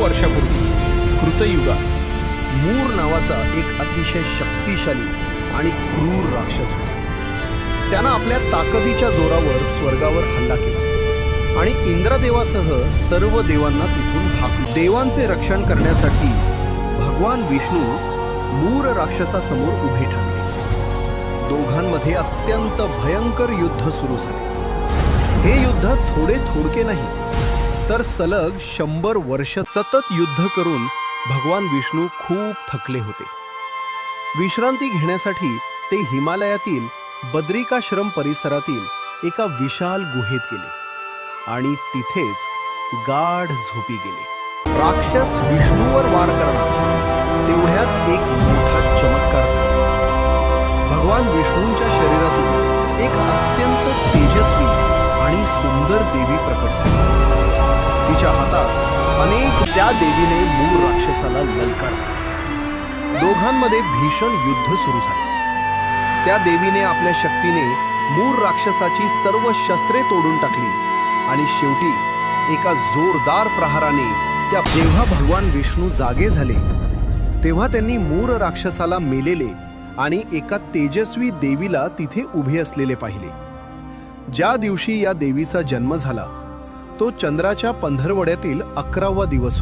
वर्षापूर्वी कृतयुगात मूर नावाचा एक अतिशय शक्तिशाली आणि क्रूर राक्षस होता. त्यानं आपल्या ताकदीच्या जोरावर स्वर्गावर हल्ला केला आणि इंद्रदेवासह सर्व देवांना तिथून हाकलून देवांचे रक्षण करण्यासाठी भगवान विष्णू मूर राक्षसासमोर उभे ठाकले. दोघांमध्ये अत्यंत भयंकर युद्ध सुरू झाले. हे युद्ध थोडके नाही तर सलग 100 वर्ष सतत युद्ध करून भगवान विष्णू खूप थकले होते. विश्रांती घेण्यासाठी ते हिमालयातील बद्रिकाश्रम परिसरातील एका विशाल गुहेत गेले आणि तिथेच गाढ झोपी गेले. राक्षस विष्णूवर वार करणार तेवढ्यात एक मोठा चमत्कार झाला. भगवान विष्णूंच्या शरीरातून एक अत्यंत तेजस्वी आणि सुंदर देवी प्रकट झाली. तिच्या हातात त्या देवीने मूर राक्षसाला ललकारले. दोघांमध्ये भीषण युद्ध सुरू झाले. त्या देवीने आपल्या शक्तीने मूर राक्षसाची सर्व शस्त्रे तोडून टाकली आणि शेवटी एका जोरदार प्रहाराने जेव्हा भगवान विष्णू जागे झाले तेव्हा त्यांनी मूर राक्षसाला मेलेले आणि एका तेजस्वी देवीला तिथे उभे असलेले पाहिले. ज्या दिवशी या देवीचा जन्म झाला तो चंद्राच्या पंधरवड्यातील 11वा दिवस